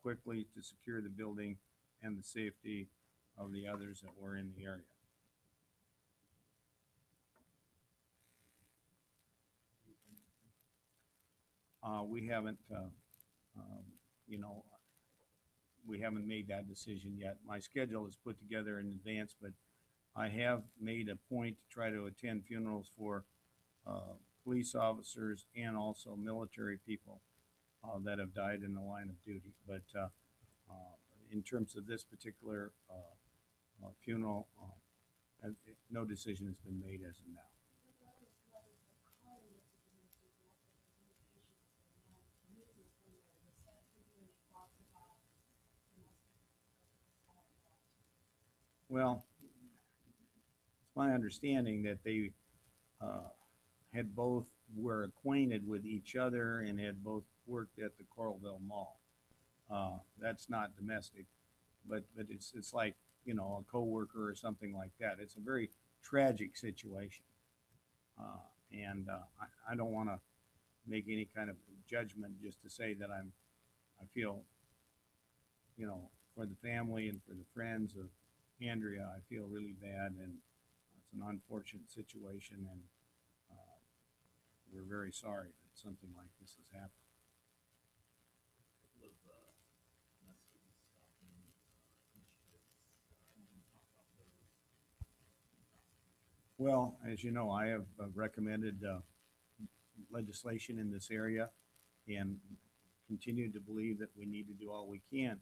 quickly to secure the building and the safety of the others that were in the area. We haven't, you know, we haven't made that decision yet. My schedule is put together in advance, but I have made a point to try to attend funerals for police officers and also military people that have died in the line of duty. But in terms of this particular funeral, no decision has been made as of now. Well, it's my understanding that they had both were acquainted with each other and had both worked at the Coralville Mall. That's not domestic, but it's like, you know, a coworker or something like that. It's a very tragic situation, and I don't want to make any kind of judgment just to say that I feel, you know, for the family and for the friends of Andrea, I feel really bad, and it's an unfortunate situation, and we're very sorry that something like this has happened. Well, as you know, I have recommended legislation in this area and continue to believe that we need to do all we can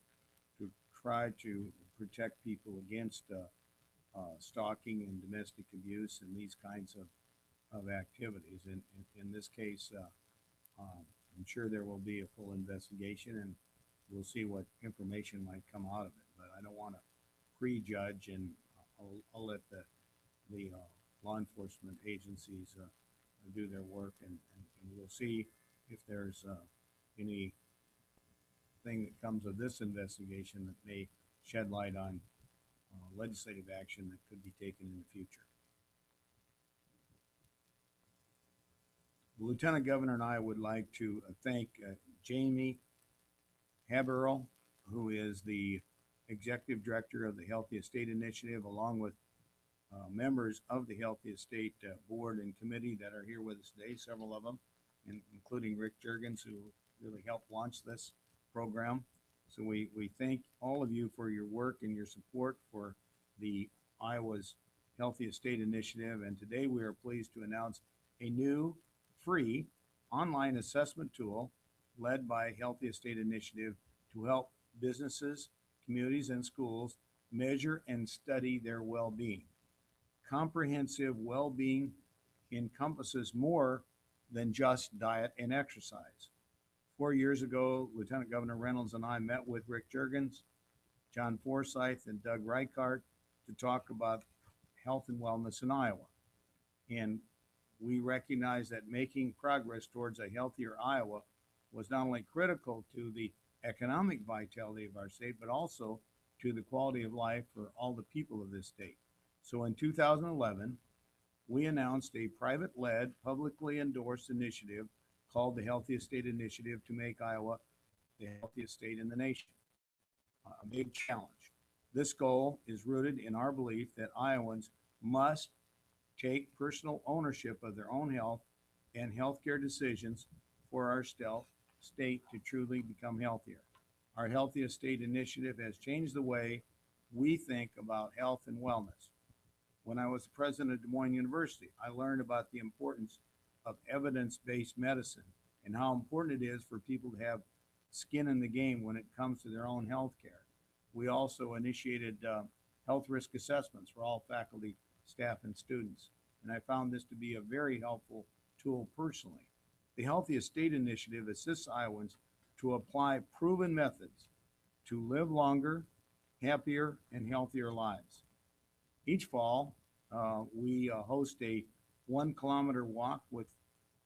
to try to protect people against stalking and domestic abuse and these kinds of activities. And in this case, I'm sure there will be a full investigation and we'll see what information might come out of it. But I don't want to prejudge, and I'll let the law enforcement agencies do their work, and we'll see if there's anything that comes of this investigation that may shed light on legislative action that could be taken in the future. The Lieutenant Governor and I would like to thank Jamie Haberl, who is the Executive Director of the Healthy Estate Initiative, along with members of the Healthy Estate Board and Committee that are here with us today, several of them, including Rick Juergens, who really helped launch this program. So we thank all of you for your work and your support for the Iowa's Healthy Estate Initiative. And today we are pleased to announce a new free online assessment tool led by Healthy Estate Initiative to help businesses, communities, and schools measure and study their well-being. Comprehensive well-being encompasses more than just diet and exercise. 4 years ago, Lieutenant Governor Reynolds and I met with Rick Juergens, John Forsyth, and Doug Reichart to talk about health and wellness in Iowa. And we recognize that making progress towards a healthier Iowa was not only critical to the economic vitality of our state, but also to the quality of life for all the people of this state. So in 2011, we announced a private-led, publicly endorsed initiative called the Healthy Estate Initiative to make Iowa the healthiest state in the nation. A big challenge. This goal is rooted in our belief that Iowans must take personal ownership of their own health and healthcare decisions for our state to truly become healthier. Our Healthy Estate Initiative has changed the way we think about health and wellness. When I was president of Des Moines University, I learned about the importance of evidence-based medicine and how important it is for people to have skin in the game when it comes to their own health care. We also initiated health risk assessments for all faculty, staff, and students, and I found this to be a very helpful tool personally. The Healthy Estate Initiative assists Iowans to apply proven methods to live longer, happier, and healthier lives. Each fall, we host a 1 kilometer walk with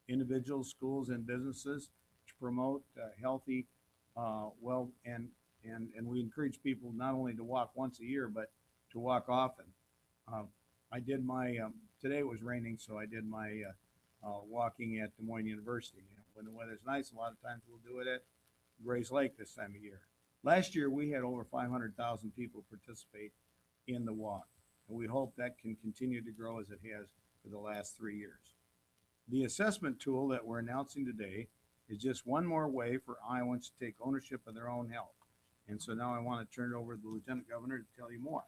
individuals, schools, and businesses to promote healthy, and we encourage people not only to walk once a year, but to walk often. I did my, today it was raining, so I did my walking at Des Moines University. You know, when the weather's nice, a lot of times we'll do it at Grays Lake this time of year. Last year, we had over 500,000 people participate in the walk, and we hope that can continue to grow as it has for the last 3 years. The assessment tool that we're announcing today is just one more way for Iowans to take ownership of their own health. And so now I want to turn it over to the Lieutenant Governor to tell you more.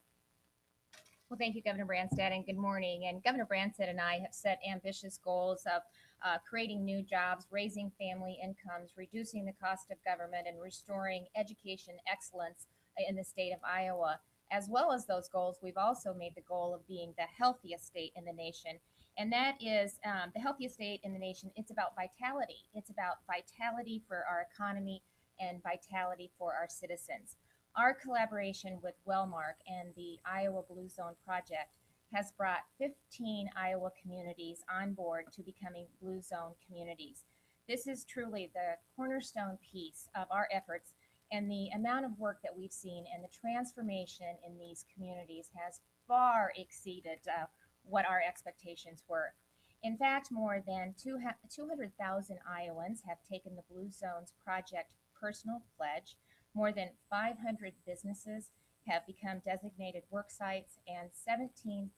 Well, thank you, Governor Branstad, and good morning. And Governor Branstad and I have set ambitious goals of creating new jobs, raising family incomes, reducing the cost of government, and restoring education excellence in the state of Iowa. As well as those goals, we've also made the goal of being the healthiest state in the nation. And that is the healthiest state in the nation. It's about vitality. It's about vitality for our economy and vitality for our citizens. Our collaboration with Wellmark and the Iowa Blue Zone Project has brought 15 Iowa communities on board to becoming Blue Zone communities. This is truly the cornerstone piece of our efforts, and the amount of work that we've seen and the transformation in these communities has far exceeded what our expectations were. In fact, more than 200,000 Iowans have taken the Blue Zones Project personal pledge. More than 500 businesses have become designated work sites, and 17%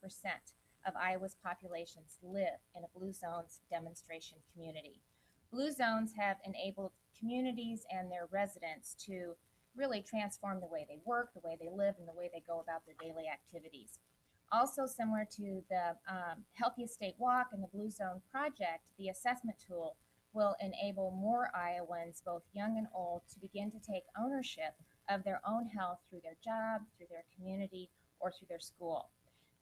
of Iowa's populations live in a Blue Zones demonstration community. Blue Zones have enabled communities and their residents to really transform the way they work, the way they live, and the way they go about their daily activities. Also, similar to the Healthiest State Walk and the Blue Zone Project, the assessment tool will enable more Iowans, both young and old, to begin to take ownership of their own health through their job, through their community, or through their school.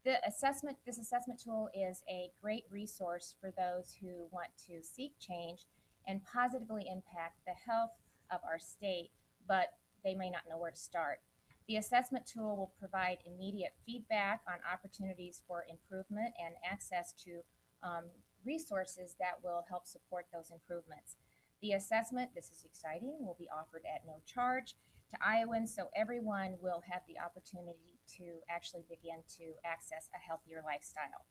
This assessment tool is a great resource for those who want to seek change and positively impact the health of our state, but they may not know where to start. The assessment tool will provide immediate feedback on opportunities for improvement and access to resources that will help support those improvements. The assessment, this is exciting, will be offered at no charge to Iowans, so everyone will have the opportunity to actually begin to access a healthier lifestyle.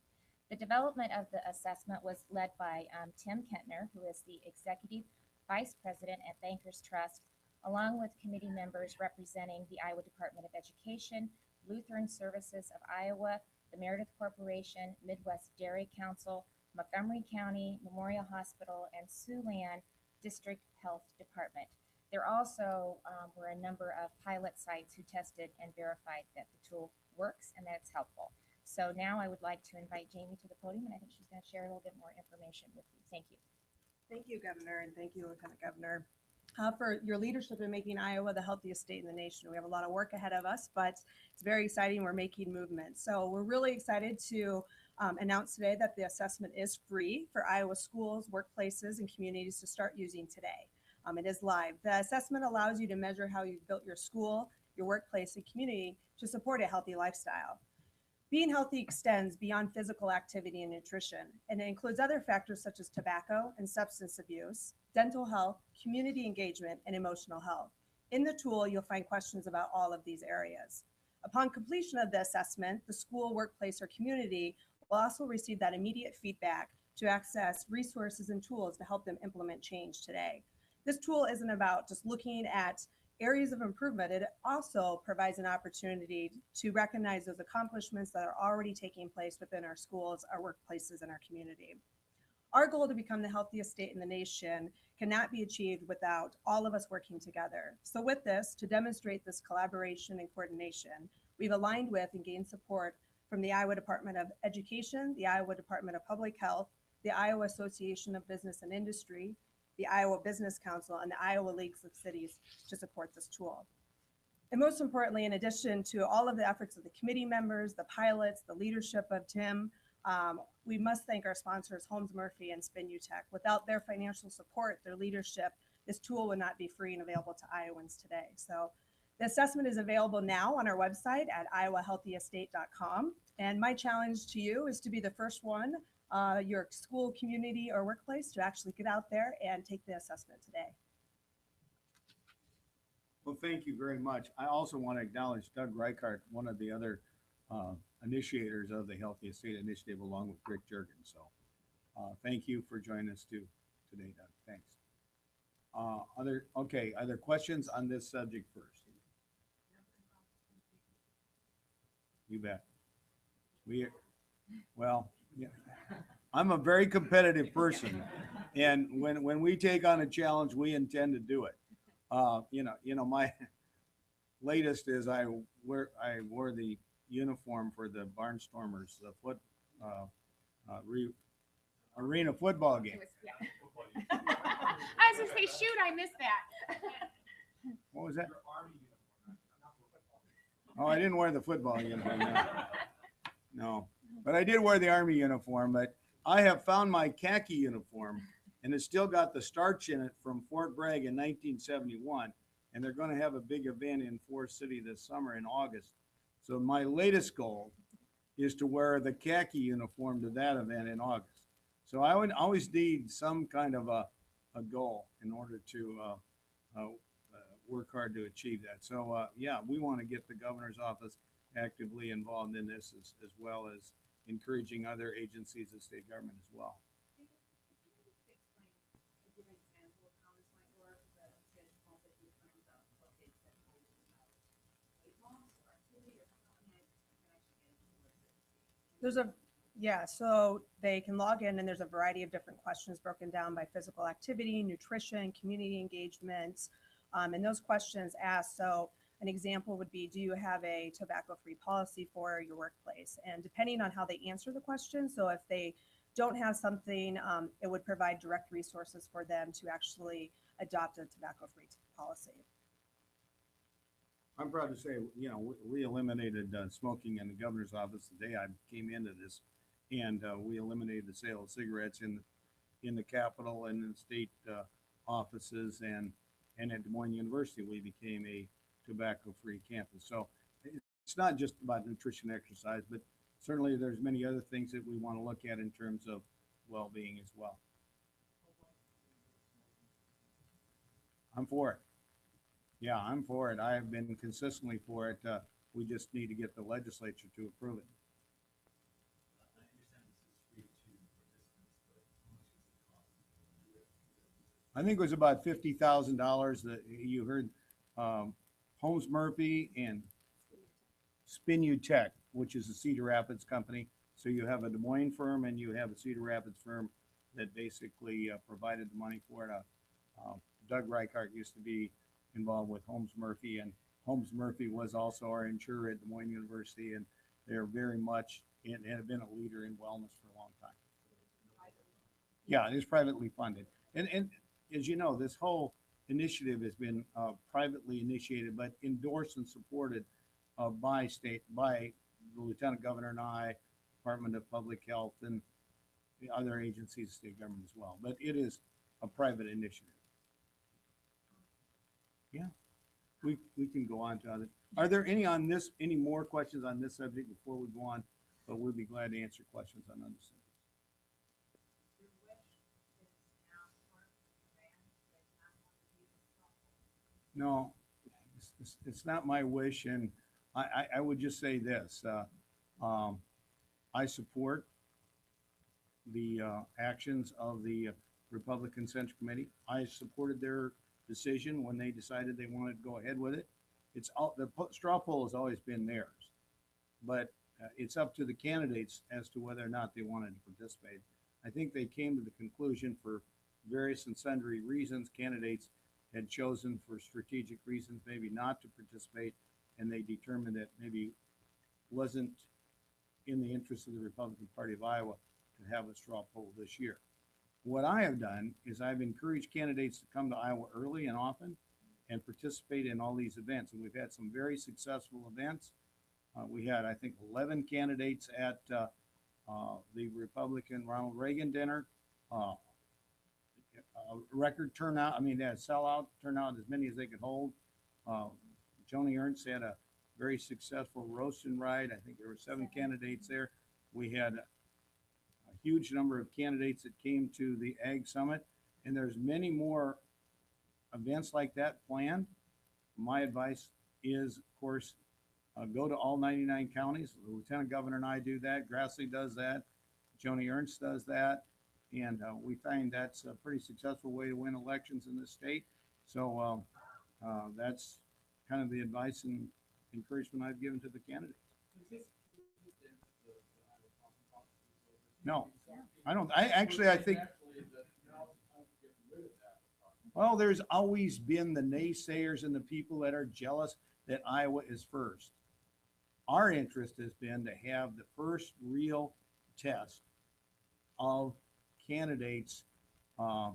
The development of the assessment was led by Tim Kentner, who is the Executive Vice President at Bankers Trust, along with committee members representing the Iowa Department of Education, Lutheran Services of Iowa, the Meredith Corporation, Midwest Dairy Council, Montgomery County Memorial Hospital, and Siouxland District Health Department. There also were a number of pilot sites who tested and verified that the tool works and that it's helpful. So now I would like to invite Jamie to the podium, and I think she's going to share a little bit more information with you. Thank you. Thank you, Governor, and thank you, Lieutenant Governor, for your leadership in making Iowa the healthiest state in the nation. We have a lot of work ahead of us, but it's very exciting. We're making movement. So we're really excited to announce today that the assessment is free for Iowa schools, workplaces, and communities to start using today. It is live. The assessment allows you to measure how you've built your school, your workplace, and community to support a healthy lifestyle. Being healthy extends beyond physical activity and nutrition, and it includes other factors such as tobacco and substance abuse, dental health, community engagement, and emotional health. In the tool, you'll find questions about all of these areas. Upon completion of the assessment, the school, workplace, or community will also receive that immediate feedback to access resources and tools to help them implement change today. This tool isn't about just looking at areas of improvement. It also provides an opportunity to recognize those accomplishments that are already taking place within our schools, our workplaces, and our community. Our goal to become the healthiest state in the nation cannot be achieved without all of us working together. So with this, to demonstrate this collaboration and coordination, we've aligned with and gained support from the Iowa Department of Education, the Iowa Department of Public Health, the Iowa Association of Business and Industry, the Iowa Business Council, and the Iowa Leagues of Cities to support this tool. And most importantly, in addition to all of the efforts of the committee members, the pilots, the leadership of Tim, we must thank our sponsors, Holmes Murphy and SpinUtech. Without their financial support, their leadership, this tool would not be free and available to Iowans today. So the assessment is available now on our website at iowahealthyestate.com. And my challenge to you is to be the first one, your school, community, or workplace to actually get out there and take the assessment today. Well, thank you very much. I also want to acknowledge Doug Reichart, one of the other initiators of the Healthiest State Initiative, along with Rick Juergen. So thank you for joining us too today, Doug. Thanks. Are there questions on this subject first? You bet. We, well, yeah, I'm a very competitive person. And when we take on a challenge, we intend to do it. My latest is I wore the uniform for the Barnstormers, the uh, uh, re, arena football game. It was, yeah. I was gonna say, shoot, I missed that. What was that? Oh, I didn't wear the football uniform. No. No, but I did wear the Army uniform. But I have found my khaki uniform, and it's still got the starch in it from Fort Bragg in 1971. And they're going to have a big event in Forest City this summer in August. So my latest goal is to wear the khaki uniform to that event in August. So I would always need some kind of a goal in order to work hard to achieve that. So yeah, we want to get the governor's office actively involved in this as well as encouraging other agencies of state government as well. There's a, yeah, so they can log in and there's a variety of different questions broken down by physical activity, nutrition, community engagement. And those questions asked, so an example would be, do you have a tobacco-free policy for your workplace? And depending on how they answer the question, so if they don't have something, it would provide direct resources for them to actually adopt a tobacco-free policy. I'm proud to say, we eliminated smoking in the governor's office the day I came into this, and we eliminated the sale of cigarettes in the Capitol and in state offices, and at Des Moines University we became a tobacco-free campus. So it's not just about nutrition, exercise, but certainly there's many other things that we want to look at in terms of well-being as well. I'm for it. Yeah, I'm for it. I have been consistently for it. We just need to get the legislature to approve it. I think it was about $50,000 that you heard. Holmes Murphy and Spinutech, which is a Cedar Rapids company. So you have a Des Moines firm and you have a Cedar Rapids firm that basically provided the money for it. Doug Reichart used to be involved with Holmes Murphy, and Holmes Murphy was also our insurer at Des Moines University, and they're very much and have been a leader in wellness for a long time. Yeah, it is privately funded, and as you know, this whole initiative has been privately initiated, but endorsed and supported by the Lieutenant Governor and I, Department of Public Health, and the other agencies of state government as well. But it is a private initiative. Yeah, we can go on to other. Are there any more questions on this subject before we go on? But we'll be glad to answer questions on other subjects. No, it's not my wish, and I would just say this. I support the actions of the Republican Central Committee. I supported their decision when they decided they wanted to go ahead with it. It's all, the straw poll has always been theirs, but it's up to the candidates as to whether or not they wanted to participate. I think they came to the conclusion for various and sundry reasons. Candidates had chosen for strategic reasons maybe not to participate, and they determined that maybe wasn't in the interest of the Republican Party of Iowa to have a straw poll this year. What I have done is I've encouraged candidates to come to Iowa early and often and participate in all these events. And we've had some very successful events. We had, I think, 11 candidates at the Republican Ronald Reagan dinner. Record turnout. I mean, they had a sellout turnout, as many as they could hold. Joni Ernst had a very successful roast and ride. I think there were 7 candidates there. We had a huge number of candidates that came to the Ag Summit, and there's many more events like that planned. My advice is, of course, go to all 99 counties. The Lieutenant Governor and I do that. Grassley does that. Joni Ernst does that. And we find that's a pretty successful way to win elections in this state. So that's kind of the advice and encouragement I've given to the candidates. Is this No, I don't, I think, well, there's always been the naysayers and the people that are jealous that Iowa is first. Our interest has been to have the first real test of candidates uh,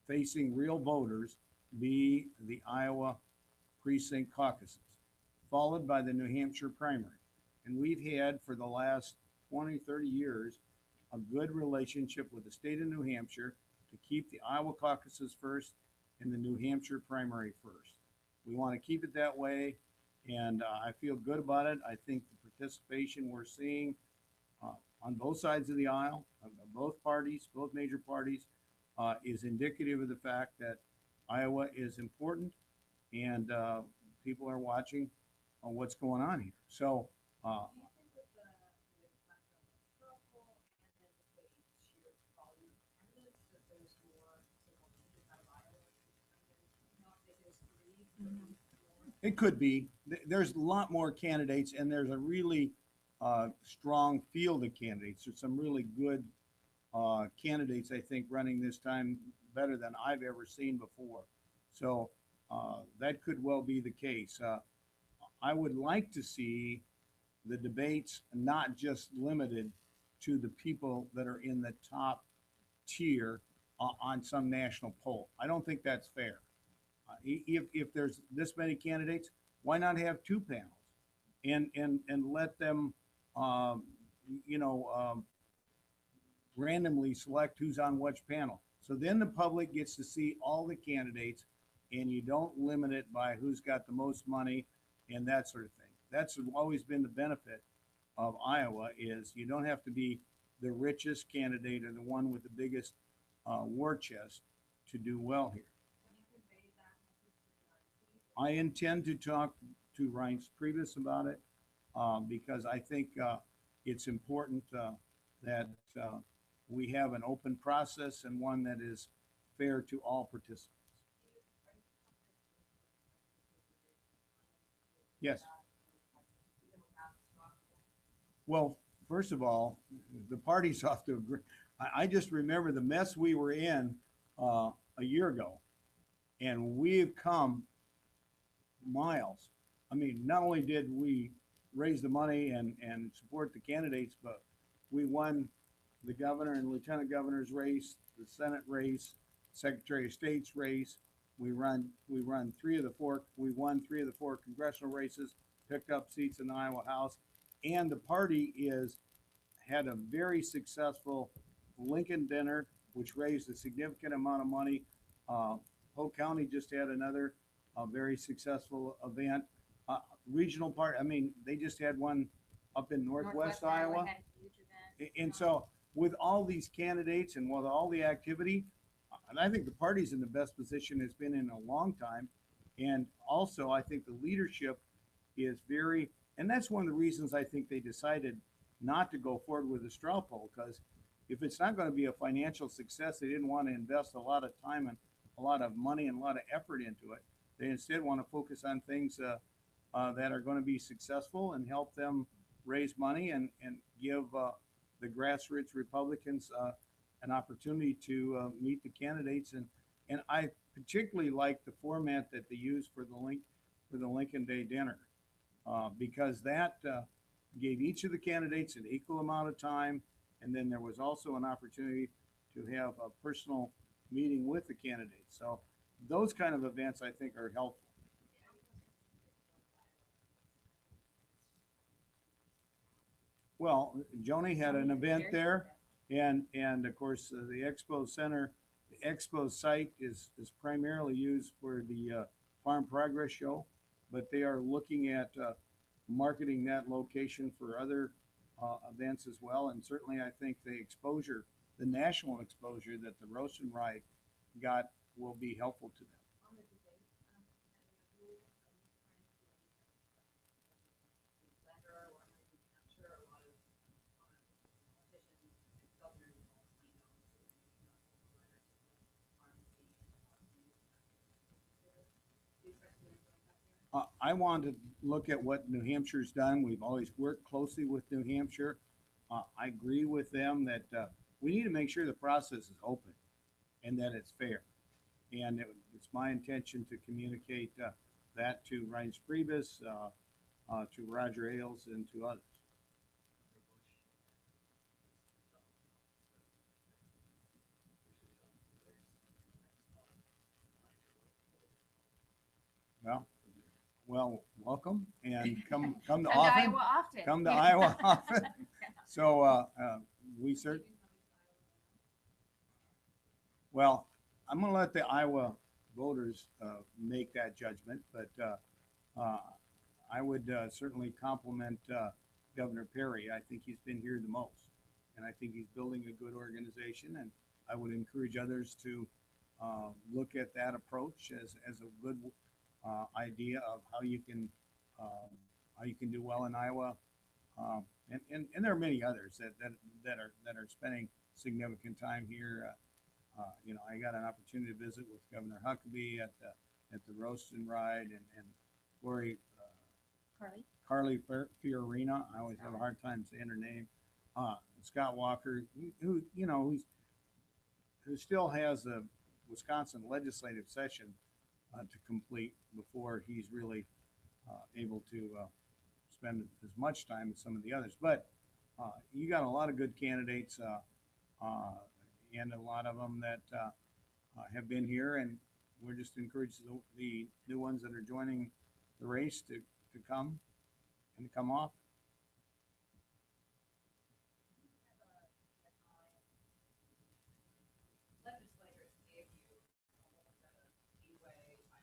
facing real voters be the Iowa precinct caucuses, followed by the New Hampshire primary. And we've had for the last 20, 30 years a good relationship with the state of New Hampshire to keep the Iowa caucuses first and the New Hampshire primary first. We want to keep it that way, and I feel good about it. I think the participation we're seeing on both sides of the aisle, of both parties, both major parties, is indicative of the fact that Iowa is important and people are watching what's going on here. So, it could be. There's a lot more candidates, and there's a really strong field of candidates. There's some really good candidates, I think, running this time better than I've ever seen before. So that could well be the case. I would like to see the debates not just limited to the people that are in the top tier on some national poll. I don't think that's fair. If there's this many candidates, why not have two panels and let them, um, you know, randomly select who's on which panel. So then the public gets to see all the candidates and you don't limit it by who's got the most money and that sort of thing. That's always been the benefit of Iowa is you don't have to be the richest candidate or the one with the biggest war chest to do well here. I intend to talk to Reince Priebus about it because I think it's important that we have an open process and one that is fair to all participants. Yes. Well, first of all, the party's off to agree. I just remember the mess we were in a year ago, and we've come miles. I mean, not only did we raise the money and support the candidates, but we won the governor and lieutenant governor's race, the Senate race, Secretary of State's race. We won three of the four congressional races, picked up seats in the Iowa House, and the party had a very successful Lincoln dinner, which raised a significant amount of money. Polk County just had another very successful event. Regional part, I mean, they just had one up in Northwest Iowa. had a huge event. And so with all these candidates and with all the activity, and I think the party's in the best position it's been in a long time. And also, I think the leadership is very, and that's one of the reasons I think they decided not to go forward with the straw poll, because if it's not going to be a financial success, they didn't want to invest a lot of time and a lot of money and a lot of effort into it. They instead want to focus on things that are going to be successful and help them raise money and give the grassroots Republicans an opportunity to meet the candidates. And I particularly like the format that they use for the Lincoln Day dinner because that gave each of the candidates an equal amount of time. And then there was also an opportunity to have a personal meeting with the candidates. So those kind of events I think are helpful. Well, Joni had an event there, and of course the Expo Center, the Expo site is primarily used for the Farm Progress Show, but they are looking at marketing that location for other events as well. And certainly I think the exposure, the national exposure that the roast and rye got will be helpful to them. I want to look at what New Hampshire's done. We've always worked closely with New Hampshire. I agree with them that we need to make sure the process is open and that it's fair. And it's my intention to communicate that to Ryan Priebus, to Roger Ailes, and to others. Well, welcome and come to Come to often. Iowa often. Come to Yeah. Iowa often. So we cert. Well, I'm going to let the Iowa voters make that judgment, but I would certainly compliment Governor Perry. I think he's been here the most, and I think he's building a good organization. And I would encourage others to look at that approach as a good idea of how you can do well in Iowa. And there are many others that are spending significant time here. I got an opportunity to visit with Governor Huckabee at the roast and ride, and Lori Carly. Fiorina. I always have a hard time saying her name. Scott Walker, who still has a Wisconsin legislative session to complete before he's really able to spend as much time as some of the others. But you got a lot of good candidates, and a lot of them that have been here, and we're just encouraged the new ones that are joining the race to come and to come off.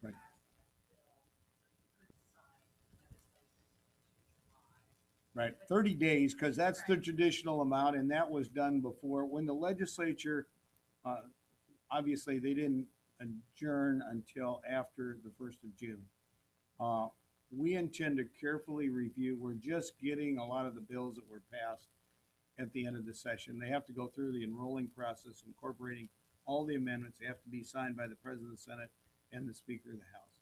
Right. Right, 30 days, because that's the traditional amount, and that was done before. When the legislature, obviously, they didn't adjourn until after the 1st of June. We intend to carefully review. We're just getting a lot of the bills that were passed at the end of the session. They have to go through the enrolling process, incorporating all the amendments. They have to be signed by the President of the Senate and the Speaker of the House.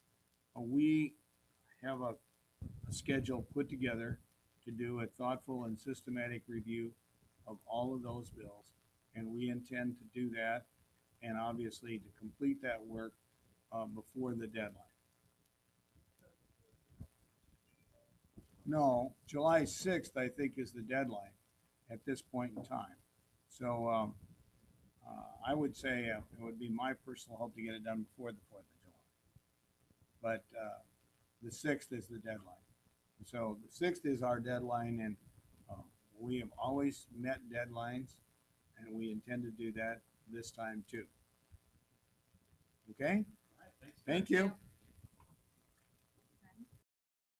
We have a schedule put together to do a thoughtful and systematic review of all of those bills. And we intend to do that, and obviously to complete that work before the deadline. No, July 6th, I think, is the deadline at this point in time. So I would say it would be my personal hope to get it done before the 4th of July. But the 6th is the deadline. So the 6th is our deadline, and we have always met deadlines, and we intend to do that this time too. Okay? Thank you.